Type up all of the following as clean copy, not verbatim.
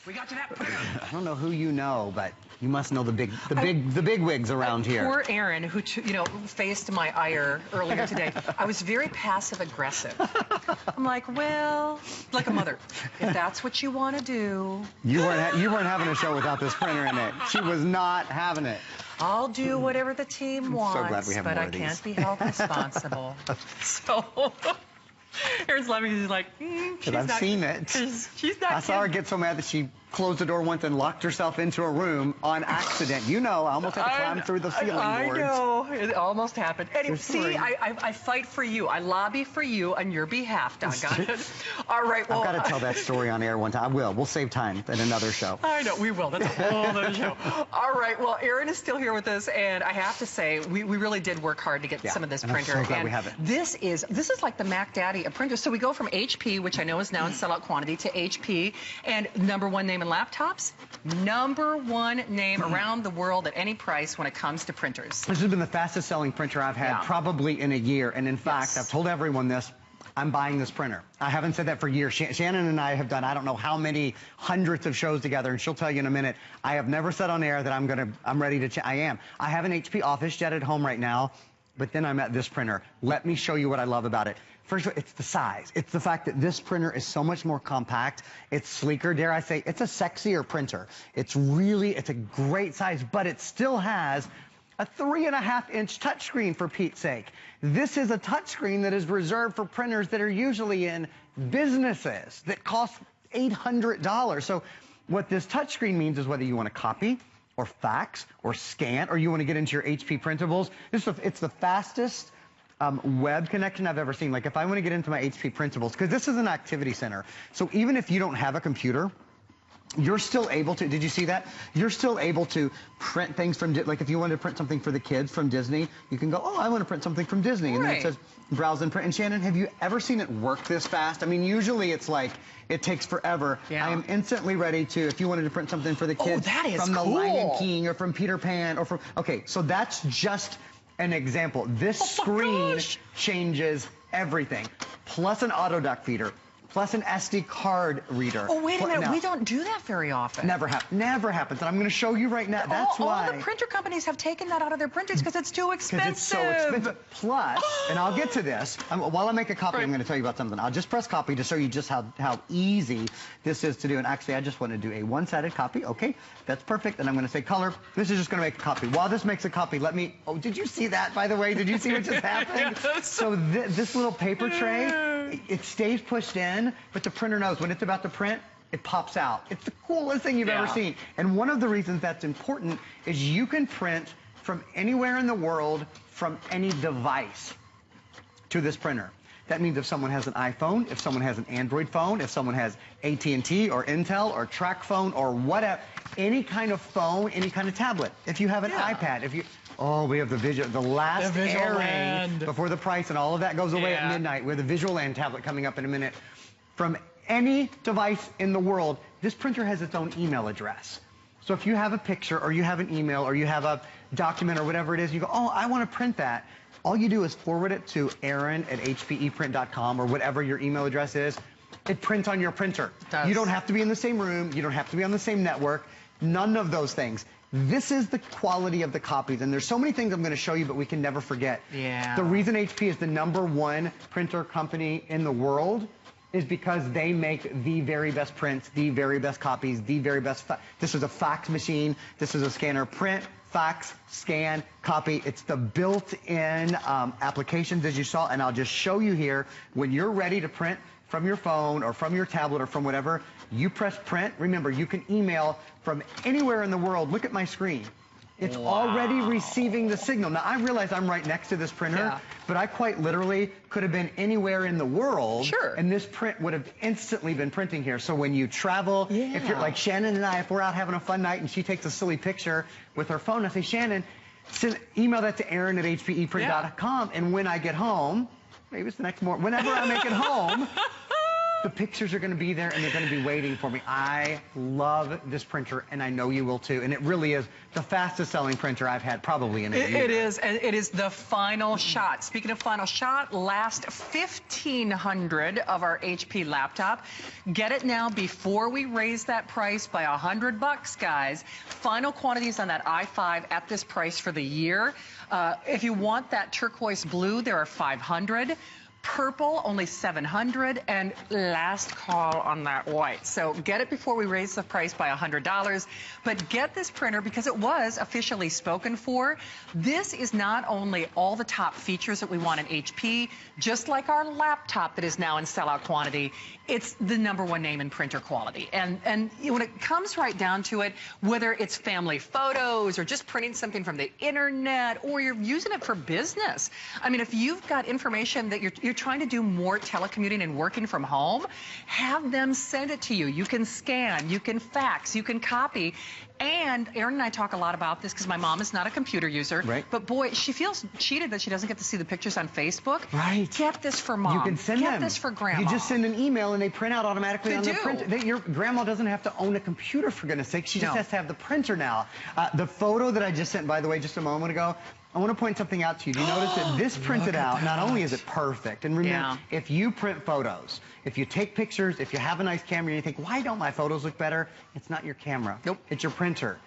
We got to that printer. I don't know who you know, but you must know the big wigs around here. Poor Aaron, who faced my ire earlier today. I was very passive aggressive. I'm like, well, like a mother. If that's what you want to do, you weren't having a show without this printer in it. She was not having it. I'll do whatever the team wants, so glad we have but more I of these. can't be held responsible. So. Aaron's laughing. He's like, I've seen it. She's not. I saw her get so mad that she closed the door once and locked herself into a room on accident. You know, I almost had to climb through the ceiling boards. I know. It almost happened. Anyway, see, I fight for you. I lobby for you on your behalf, doggone it. All right, well. I've got to tell that story on air one time. I will. We'll save time in another show. I know, we will. That's a whole other show. All right, well, Aaron is still here with us, and I have to say, we really did work hard to get some of this printer. I'm so glad we have it. This is like the Mac Daddy of printers. So we go from HP, which I know is now in sellout quantity, to HP, and #1 name in laptops, #1 name around the world at any price when it comes to printers. This has been the fastest selling printer I've had probably in a year, and in fact, I've told everyone this, I'm buying this printer. I haven't said that for years. Shannon and I have done I don't know how many hundreds of shows together, and she'll tell you in a minute. I have never said on air that I'm ready to I am. I have an HP Office Jet at home right now, but then I'm at this printer. Let me show you what I love about it. First of all, it's the size. It's the fact that this printer is so much more compact. It's sleeker, dare I say. It's a sexier printer. It's a great size, but it still has a 3.5-inch touchscreen, for Pete's sake. This is a touchscreen that is reserved for printers that are usually in businesses that cost $800. So what this touchscreen means is whether you want to copy or fax or scan, or you want to get into your HP printables, it's the fastest web connection I've ever seen. Like if I want to get into my HP printables, because this is an activity center, so even if you don't have a computer, you're still able to, did you see that? You're still able to print things from, like if you wanted to print something for the kids from Disney, you can go, oh, I want to print something from Disney. And then it says browse and print. And Shannon, have you ever seen it work this fast? I mean, usually it's like, it takes forever. I am instantly ready to, if you wanted to print something for the kids from the Lion King or from Peter Pan or from, okay, so that's just an example. This screen changes everything. Plus an auto duck feeder. Plus an SD card reader. Oh, wait a minute. We don't do that very often. Never happens. And I'm going to show you right now. That's why. All the printer companies have taken that out of their printers because it's too expensive. Because it's so expensive. Plus, and I'll get to this. While I make a copy, I'm going to tell you about something. I'll just press copy to show you just how easy this is to do. And actually, I just want to do a one-sided copy. Okay, that's perfect. And I'm going to say color. This is just going to make a copy. While this makes a copy, let me... Oh, did you see that, by the way? Did you see what just happened? So this little paper tray, it stays pushed in. But the printer knows when it's about to print, it pops out. It's the coolest thing you've ever seen. And one of the reasons that's important is you can print from anywhere in the world, from any device to this printer. That means if someone has an iPhone, if someone has an Android phone, if someone has AT&T or Intel or Track Phone or whatever, any kind of phone, any kind of tablet. If you have an iPad, if you... Oh, we have the last airing before the price and all of that goes away at midnight. We have the Visual Land tablet coming up in a minute. From any device in the world, this printer has its own email address. So if you have a picture or you have an email or you have a document or whatever it is, you go, oh, I want to print that. All you do is forward it to Aaron@hpeprint.com or whatever your email address is. It prints on your printer. You don't have to be in the same room. You don't have to be on the same network. None of those things. This is the quality of the copies, and there's so many things I'm going to show you, but we can never forget. The reason HP is the #1 printer company in the world is because they make the very best prints, the very best copies, the very best... This is a fax machine. This is a scanner. Print, fax, scan, copy. It's the built-in applications, as you saw, and I'll just show you here. When you're ready to print from your phone or from your tablet or from whatever, you press print. Remember, you can email from anywhere in the world. Look at my screen. It's already receiving the signal. Now, I realize I'm right next to this printer, but I quite literally could have been anywhere in the world, and this print would have instantly been printing here. So when you travel, if you're like Shannon and I, if we're out having a fun night and she takes a silly picture with her phone, I say, Shannon, email that to Aaron@hpeprint.com, and when I get home, maybe it's the next morning, whenever I make it home, The pictures are going to be there, and they're going to be waiting for me. I love this printer, and I know you will too. And it really is the fastest selling printer I've had probably in a year. It is, and it is the final shot. Speaking of final shot, last 1,500 of our HP laptop. Get it now before we raise that price by $100, guys. Final quantities on that i5 at this price for the year. If you want that turquoise blue, there are 500. Purple, only 700, and last call on that white. So get it before we raise the price by $100. But get this printer because it was officially spoken for. This is not only all the top features that we want in HP, just like our laptop that is now in sellout quantity, it's the #1 name in printer quality. And when it comes right down to it, whether it's family photos or just printing something from the internet or you're using it for business. I mean, if you've got information that you're trying to do more telecommuting and working from home, have them send it to you. You can scan, you can fax, you can copy. And Erin and I talk a lot about this because my mom is not a computer user. Right. But boy, she feels cheated that she doesn't get to see the pictures on Facebook. Right. Get this for mom. You can send them. Get this for grandma. You just send an email and they print out automatically They on do. the printer. Your grandma doesn't have to own a computer, for goodness sake. She just No. has to have the printer now. The photo that I just sent, by the way, just a moment ago, I want to point something out to you. Do you notice that this printed out, not only is it perfect, and remember, if you print photos, if you take pictures, if you have a nice camera and you think, why don't my photos look better? It's not your camera. Nope. It's your printer.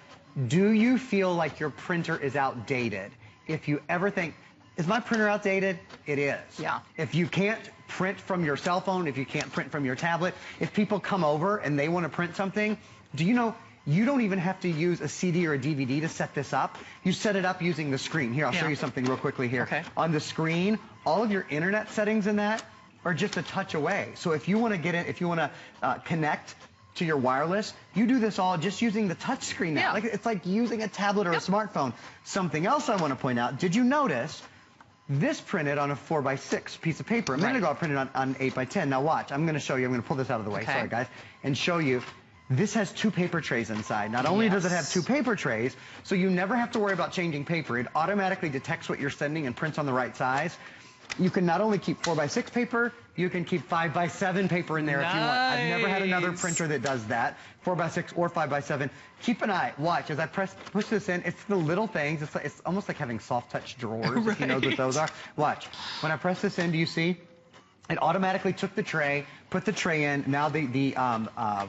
Do you feel like your printer is outdated? If you ever think, is my printer outdated? It is. Yeah. If you can't print from your cell phone, if you can't print from your tablet, if people come over and they want to print something, do you know you don't even have to use a CD or a DVD to set this up? You set it up using the screen. Here, I'll show you something real quickly here. Okay. On the screen, all of your internet settings in that are just a touch away. So if you want to get in, if you want to connect to your wireless, you do this all just using the touch screen now. Like, it's like using a tablet or a smartphone. Something else I want to point out, did you notice this printed on a 4x6 piece of paper? A minute ago I printed on 8x10. Now watch, I'm going to show you, I'm going to pull this out of the way, sorry guys, and show you. This has 2 paper trays inside. Not only does it have 2 paper trays, so you never have to worry about changing paper. It automatically detects what you're sending and prints on the right size. You can not only keep 4x6 paper, you can keep 5x7 paper in there if you want. I've never had another printer that does that, 4x6 or 5x7. Keep an eye, watch, as I push this in, it's the little things. It's almost like having soft touch drawers, if you know what those are. Watch, when I press this in, do you see? It automatically took the tray, put the tray in. Now the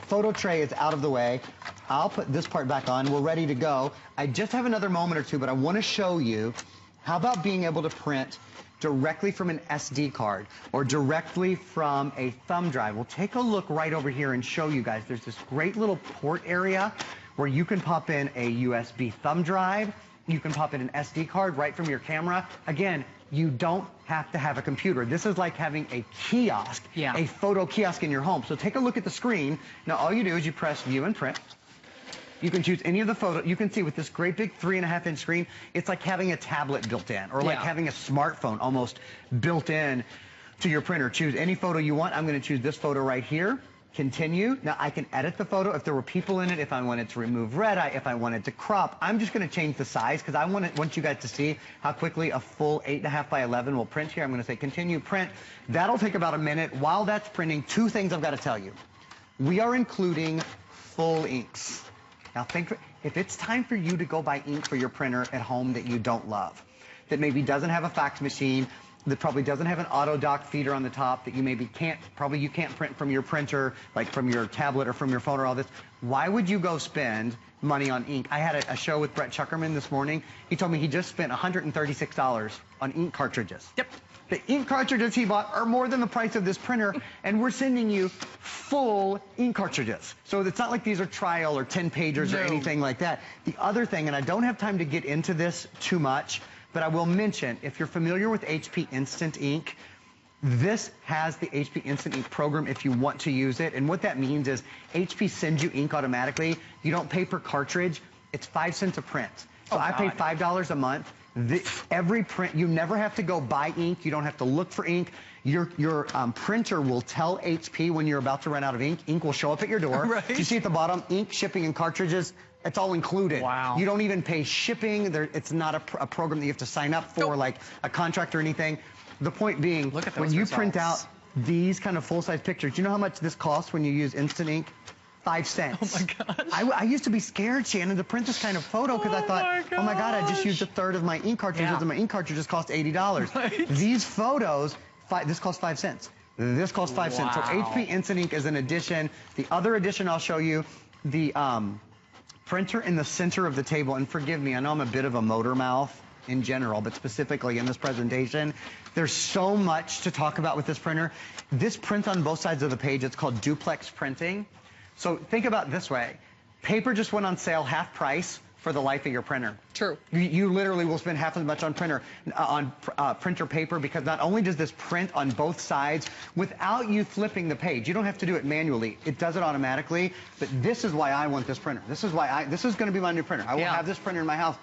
photo tray is out of the way. I'll put this part back on. We're ready to go. I just have another moment or two, but I want to show you, how about being able to print directly from an SD card or directly from a thumb drive? We'll take a look right over here and show you guys. There's this great little port area where you can pop in a USB thumb drive. You can pop in an SD card right from your camera. Again, you don't have to have a computer. This is like having a kiosk, a photo kiosk in your home. So take a look at the screen. Now all you do is you press view and print. You can choose any of the photos. You can see with this great big 3.5-inch screen, it's like having a tablet built in, or like having a smartphone almost built in to your printer. Choose any photo you want. I'm going to choose this photo right here. Continue. Now I can edit the photo if there were people in it, if I wanted to remove red eye, if I wanted to crop. I'm just going to change the size because I want you guys to see how quickly a full 8.5 by 11 will print here. I'm going to say continue print. That'll take about a minute. While that's printing, 2 things I've got to tell you. We are including full inks. Now think, if it's time for you to go buy ink for your printer at home that you don't love, that maybe doesn't have a fax machine, that probably doesn't have an auto dock feeder on the top, that you maybe can't print from your printer, like from your tablet or from your phone or all this, why would you go spend money on ink? I had a show with Brett Chuckerman this morning. He told me he just spent $136 on ink cartridges. Yep. The ink cartridges he bought are more than the price of this printer, and we're sending you full ink cartridges. So it's not like these are trial or 10 pagers or anything like that. The other thing, and I don't have time to get into this too much, but I will mention, if you're familiar with HP Instant Ink, this has the HP Instant Ink program if you want to use it. And what that means is HP sends you ink automatically. You don't pay per cartridge. It's 5 cents a print. So I pay $5 a month. Every print, you never have to go buy ink. You don't have to look for ink. Your printer will tell HP when you're about to run out of ink. Ink will show up at your door. Right. You see at the bottom, ink, shipping, and cartridges. It's all included. Wow. You don't even pay shipping. It's not a program that you have to sign up for, like a contract or anything. The point being, when you print out these kind of full-size pictures. You know how much this costs when you use Instant Ink? 5 cents. Oh my gosh. I used to be scared, Shannon, to print this kind of photo because I thought, oh my God, I just used a third of my ink cartridges and my ink cartridges cost $80. Right. These photos, this costs 5 cents. This costs 5 cents. So HP Instant Ink is an edition. The other edition I'll show you, the printer in the center of the table, and forgive me, I know I'm a bit of a motor mouth in general, but specifically in this presentation, there's so much to talk about with this printer. This prints on both sides of the page. It's called Duplex printing. So think about it this way. Paper just went on sale half price for the life of your printer. True. You literally will spend half as much on printer paper because not only does this print on both sides without you flipping the page. You don't have to do it manually. It does it automatically. But this is why I want this printer. This is why this is going to be my new printer. I will have this printer in my house.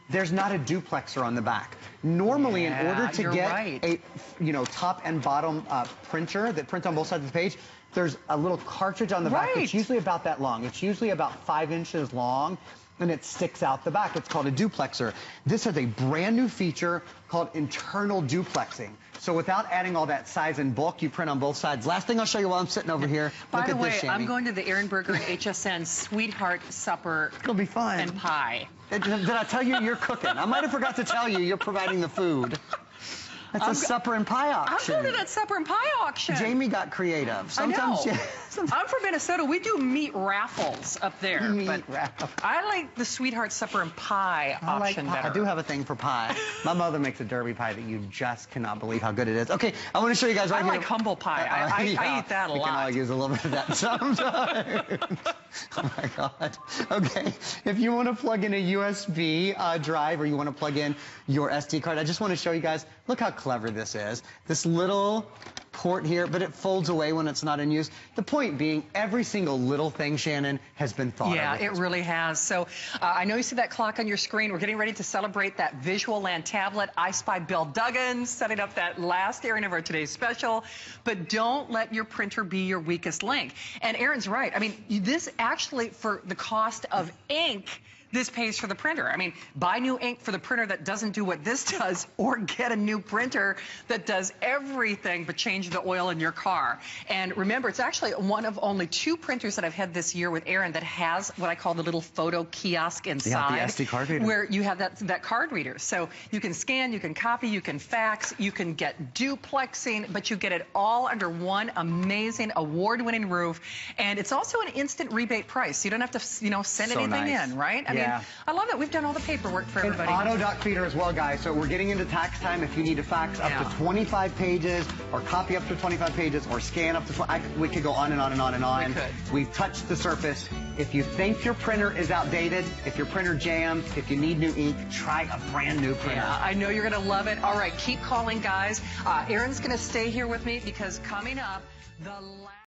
There's not a duplexer on the back. Normally, in order to get a top and bottom printer that prints on both sides of the page, there's a little cartridge on the back. It's usually about that long. It's usually about 5 inches long, and it sticks out the back. It's called a duplexer. This has a brand new feature called internal duplexing. So without adding all that size and bulk, you print on both sides. Last thing I'll show you while I'm sitting over here. By the way, I'm going to the Aaron Berger and HSN Sweetheart Supper. It's going to be fun. And pie. Did I tell you you're cooking? I might have forgot to tell you you're providing the food. That's a supper and pie auction. I'm going to that supper and pie auction. Jamie got creative. Sometimes I know. I'm from Minnesota. We do meat raffles up there. I like the Sweetheart Supper and Pie auction better. I do have a thing for pie. My mother makes a derby pie that you just cannot believe how good it is. Okay, I want to show you guys right here. I like humble pie. I eat that a lot. We can all use a little bit of that sometimes. Oh my God. Okay, if you want to plug in a USB drive or you want to plug in your SD card, I just want to show you guys, look how clever this is. This little port here, but it folds away when it's not in use. The point being, every single little thing, Shannon, has been thought of. Yeah, it really has. So I know you see that clock on your screen. We're getting ready to celebrate that Visual Land tablet. I spy Bill Duggan setting up that last airing of our today's special. But don't let your printer be your weakest link. And Aaron's right. I mean, this actually, for the cost of ink, this pays for the printer. I mean, buy new ink for the printer that doesn't do what this does, or get a new printer that does everything but change the oil in your car. And remember, it's actually one of only 2 printers that I've had this year with Aaron that has what I call the little photo kiosk inside. Yeah, the SD card reader. Where you have that card reader. So you can scan, you can copy, you can fax, you can get duplexing, but you get it all under one amazing award-winning roof. And it's also an instant rebate price. You don't have to, send anything in, right? I mean, I love it. We've done all the paperwork for everybody. And auto doc feeder as well, guys. So we're getting into tax time. If you need to fax up to 25 pages, or copy up to 25 pages, or scan up to we could go on and on and on and on. We've touched the surface. If you think your printer is outdated, if your printer jams, if you need new ink, try a brand new printer. Yeah, I know you're going to love it. All right, keep calling, guys. Aaron's going to stay here with me because coming up, the last